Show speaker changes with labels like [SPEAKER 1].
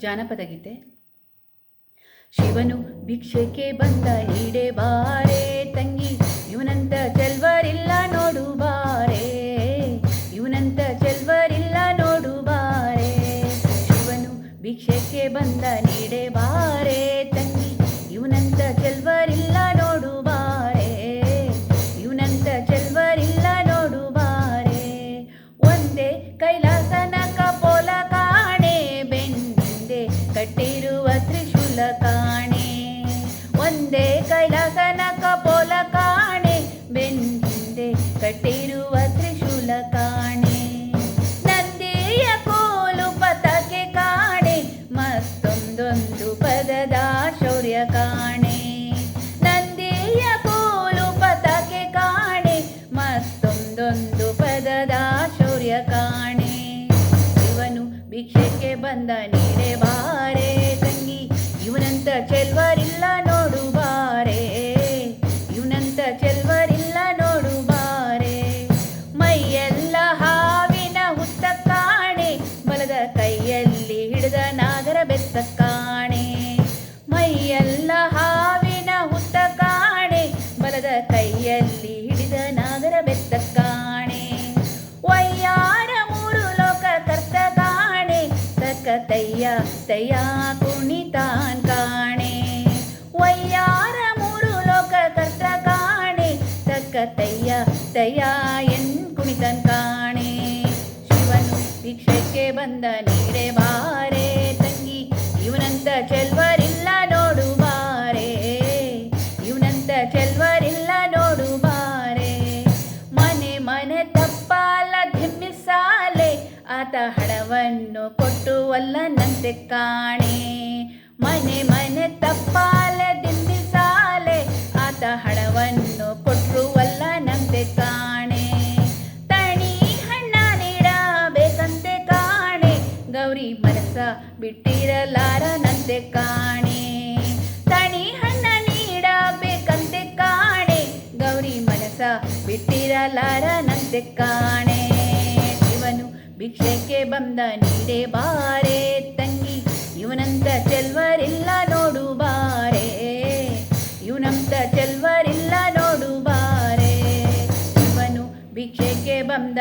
[SPEAKER 1] ಜಾನಪದ ಗೀತೆ. ಶಿವನು ಭಿಕ್ಷೆಗೆ ಬಂದ ನೀಡೆ ಬಾರೆ ತಂಗಿ, ಇವನಂತ ಚೆಲ್ವರಿಲ್ಲ ನೋಡು ಬಾರೆ, ಇವನಂತ ಚೆಲ್ವರಿಲ್ಲ ನೋಡು ಬಾರೆ. ಶಿವನು ಭಿಕ್ಷೆಗೆ ಬಂದ ನೀಡೆ ಬಾರೆ ತಂಗಿ, ಇವನಂತ ಚೆಲ್ವರಿಲ್ಲ ನೋಡು ಬಾರೆ, ಇವನಂತ ಚೆಲ್ವರಿಲ್ಲ ನೋಡು ಬಾರೆ. ಒಂದೇ ಕೈಲಾಸನ ಕಪೋಲ ಕಾಣೆ, ಬೆನ್ನಿಂದೆ ಕಟ್ಟಿರುವ ತ್ರಿಶೂಲ ಕಾಣೆ. ಒಂದೇ ಕೈಲಾಸನ ಕಪೋಲ ಕಾಣೆ, ಬೆನ್ನಿಂದೆ ಕಟ್ಟಿರುವ ತ್ರಿಶೂಲ ಕಾಣೆ. ನಂದಿಯ ಕೋಲು ಪತಾಕೆ ಕಾಣೆ, ಮತ್ತೊಂದೊಂದು ಪದದ ಶೌರ್ಯ ಕಾಣೆ. ನಂದಿಯ ಕೋಲು ಪತಾಕೆ ಕಾಣೆ, ಮತ್ತೊಂದೊಂದು ಪದದ ಶೌರ್ಯ ಕಾಣೆ. ಇವನು ಭಿಕ್ಷೆಗೆ ಬಂದ ನೀಡೆ ಬಾರೆ ತಂಗಿ, ಇವನಂತ ಚೆಲ್ವರಿಲ್ಲ ನೋಡು ಬಾರೆ, ಇವನಂತ ಚೆಲ್ವರಿಲ್ಲ ನೋಡು ಬಾರೆ. ಮೈಯೆಲ್ಲ ಹಾವಿನ ಹುತ್ತ ಕಾಣೆ, ಬಲದ ಕೈಯಲ್ಲಿ ಹಿಡಿದ ನಾಗರ ಬೆತ್ತ ಕಾಣೆ. ಮೈಯೆಲ್ಲ ಹಾವಿನ ಹುತ್ತ ಕಾಣೆ, ಬಲದ ಕೈಯಲ್ಲಿ ಹಿಡಿದ ನಾಗರ ಬೆತ್ತ ಕಾಣೆ. ವಯ್ಯಾರ ಮೂರು ಲೋಕ ಕರ್ತ ಕಾಣೆ, ತಕ್ಕ ತಯ್ಯ ತಯ್ಯ ಕುಣಿತಾನ್ ಕಾಣೆ. ವಯ್ಯಾರ ಮೂರು ಲೋಕ ಕರ್ತ ಕಾಣೆ, ತಕ್ಕ ತಯ್ಯ ತಯ್ಯ ಎನ್ ಕುಣಿತಾನ್ ಕಾಣೆ. ಶಿವನು ಭಿಕ್ಷೆಗೆ ಬಂದ ನೀಡೆ ಬಾರೆ ತಂಗಿ, ಇವನಂತ ಚೆಲ್ವರಿಲ್ಲ ನೋಡು ಬಾರೆ, ಇವನಂತ ಚೆಲ್ವರಿಲ್ಲ ನೋಡು ಬಾರೆ. ಮನೆ ಮನೆ ತಪ್ಪಾಲ ಧಿಮ್ಮಿಸಾಲೆ, ಆತ ಹಣವನ್ನು ಕೊಟ್ಟು ಒಲ್ಲನಂತೆ ಕಾಣೆ. ಮನೆ ಮನೆ ತಪ್ಪಾಲೆ ಧಿಮ್ಮಿಸಾಲೆ, ಆತ ಹಣವನ್ನು ಕೊಟ್ಟರು ಒಲ್ಲನಂತೆ ಕಾಣೆ. ತಣಿ ಹಣ್ಣ ನೀಡಬೇಕಂತೆ ಕಾಣೆ, ಗೌರಿ ಮನಸ ಬಿಟ್ಟಿರಲಾರನಂತೆ ಕಾಣೆ. ತಣಿ ಹಣ್ಣ ನೀಡಬೇಕಂತೆ ಕಾಣೆ, ಗೌರಿ ಮನಸ ಬಿಟ್ಟಿರಲಾರನಂತೆ ಕಾಣೆ. ಶಿವನು ಭಿಕ್ಷೆಗೆ ಬಂದ ನೀಡೆ ಬಾರೆ ತಂಗಿ, ಇವನಂತ ಚೆಲ್ವರಿಲ್ಲ ನೋಡು ಬಾರೆ, ಇವನಂತ ಚೆಲ್ವರಿಲ್ಲ ನೋಡು ಬಾರೆ. ಶಿವನು ಭಿಕ್ಷೆಗೆ ಬಂದ